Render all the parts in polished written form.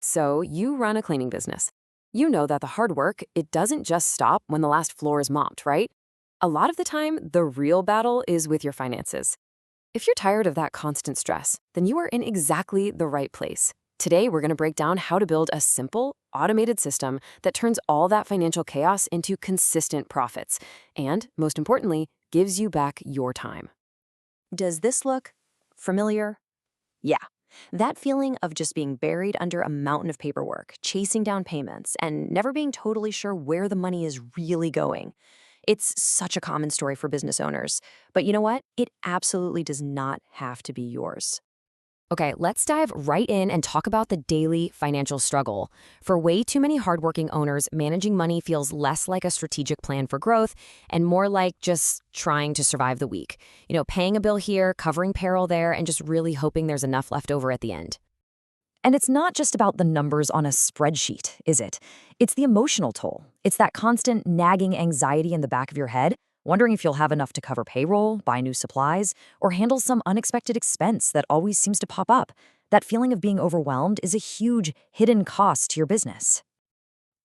So you run a cleaning business. You know that the hard work, it doesn't just stop when the last floor is mopped, right? A lot of the time, the real battle is with your finances. If you're tired of that constant stress, then you are in exactly the right place. Today, we're going to break down how to build a simple, automated system that turns all that financial chaos into consistent profits and, most importantly, gives you back your time. Does this look familiar? Yeah. That feeling of just being buried under a mountain of paperwork, chasing down payments, and never being totally sure where the money is really going. It's such a common story for business owners. But you know what? It absolutely does not have to be yours. Okay, let's dive right in and talk about the daily financial struggle. For way too many hardworking owners, managing money feels less like a strategic plan for growth and more like just trying to survive the week. Paying a bill here, covering payroll there, and just really hoping there's enough left over at the end. And it's not just about the numbers on a spreadsheet, is it? It's the emotional toll. It's that constant nagging anxiety in the back of your head, wondering if you'll have enough to cover payroll, buy new supplies, or handle some unexpected expense that always seems to pop up. That feeling of being overwhelmed is a huge hidden cost to your business.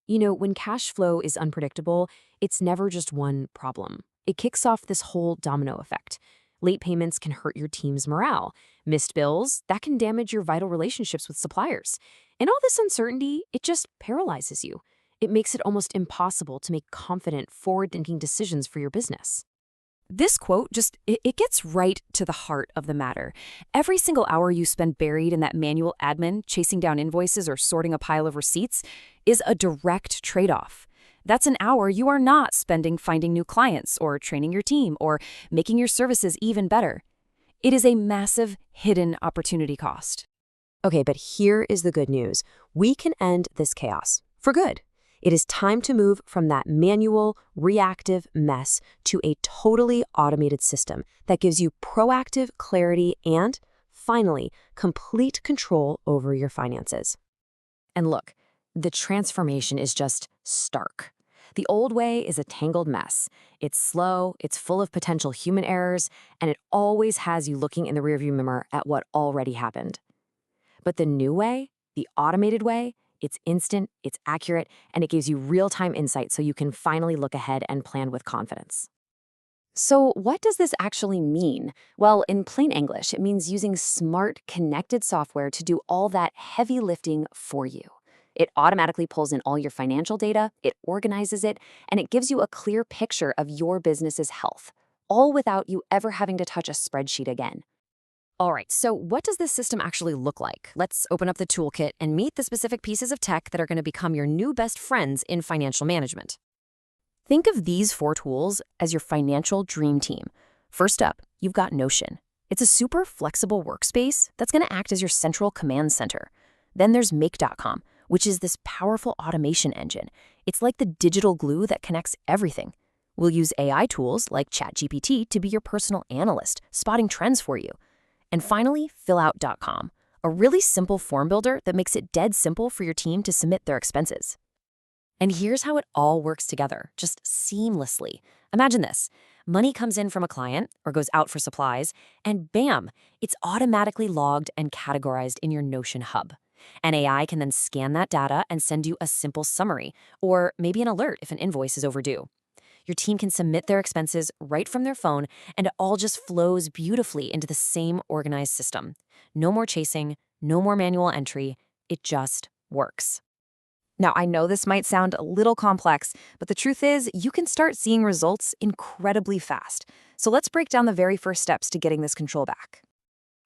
When cash flow is unpredictable, it's never just one problem. It kicks off this whole domino effect. Late payments can hurt your team's morale. Missed bills, that can damage your vital relationships with suppliers. And all this uncertainty, it just paralyzes you. It makes it almost impossible to make confident, forward-thinking decisions for your business. This quote it gets right to the heart of the matter. Every single hour you spend buried in that manual admin, chasing down invoices or sorting a pile of receipts, is a direct trade-off. That's an hour you are not spending finding new clients or training your team or making your services even better. It is a massive hidden opportunity cost. Okay, but here is the good news. We can end this chaos for good. It is time to move from that manual, reactive mess to a totally automated system that gives you proactive clarity and, finally, complete control over your finances. And look, the transformation is just stark. The old way is a tangled mess. It's slow, it's full of potential human errors, and it always has you looking in the rearview mirror at what already happened. But the new way, the automated way, it's instant, it's accurate, and it gives you real-time insight so you can finally look ahead and plan with confidence. So what does this actually mean? Well, in plain English, it means using smart, connected software to do all that heavy lifting for you. It automatically pulls in all your financial data, it organizes it, and it gives you a clear picture of your business's health, all without you ever having to touch a spreadsheet again. All right, so what does this system actually look like? Let's open up the toolkit and meet the specific pieces of tech that are going to become your new best friends in financial management. Think of these 4 tools as your financial dream team. First up, you've got Notion. It's a super flexible workspace that's going to act as your central command center. Then there's Make.com, which is this powerful automation engine. It's like the digital glue that connects everything. We'll use AI tools like ChatGPT to be your personal analyst, spotting trends for you. And finally, Fillout.com, a really simple form builder that makes it dead simple for your team to submit their expenses. And here's how it all works together, just seamlessly. Imagine this. Money comes in from a client or goes out for supplies, and bam, it's automatically logged and categorized in your Notion hub. An AI can then scan that data and send you a simple summary, or maybe an alert if an invoice is overdue. Your team can submit their expenses right from their phone, and it all just flows beautifully into the same organized system. No more chasing, no more manual entry. It just works. Now, I know this might sound a little complex, but the truth is you can start seeing results incredibly fast. So let's break down the very first steps to getting this control back.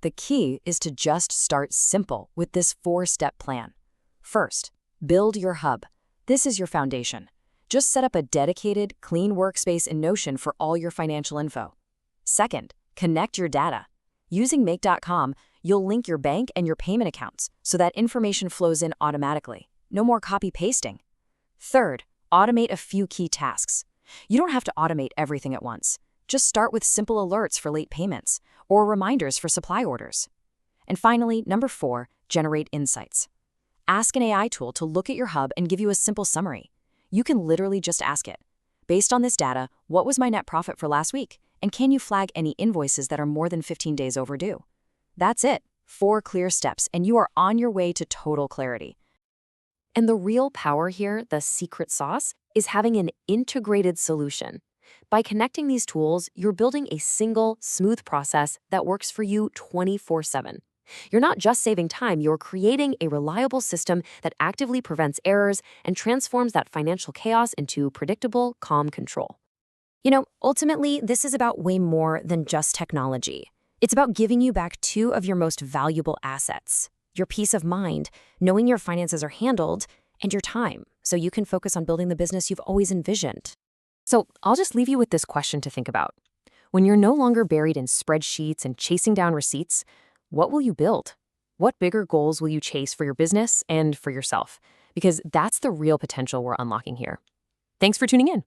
The key is to just start simple with this 4-step plan. First, build your hub. This is your foundation. Just set up a dedicated, clean workspace in Notion for all your financial info. Second, connect your data. Using Make.com, you'll link your bank and your payment accounts so that information flows in automatically. No more copy-pasting. Third, automate a few key tasks. You don't have to automate everything at once. Just start with simple alerts for late payments or reminders for supply orders. And finally, number 4, generate insights. Ask an AI tool to look at your hub and give you a simple summary. You can literally just ask it, based on this data, what was my net profit for last week? And can you flag any invoices that are more than 15 days overdue? That's it. 4 clear steps, and you are on your way to total clarity. And the real power here, the secret sauce, is having an integrated solution. By connecting these tools, you're building a single, smooth process that works for you 24/7. You're not just saving time, you're creating a reliable system that actively prevents errors and transforms that financial chaos into predictable, calm control. Ultimately, this is about way more than just technology. It's about giving you back two of your most valuable assets: your peace of mind, knowing your finances are handled, and your time, so you can focus on building the business you've always envisioned. So I'll just leave you with this question to think about. When you're no longer buried in spreadsheets and chasing down receipts, what will you build? What bigger goals will you chase for your business and for yourself? Because that's the real potential we're unlocking here. Thanks for tuning in.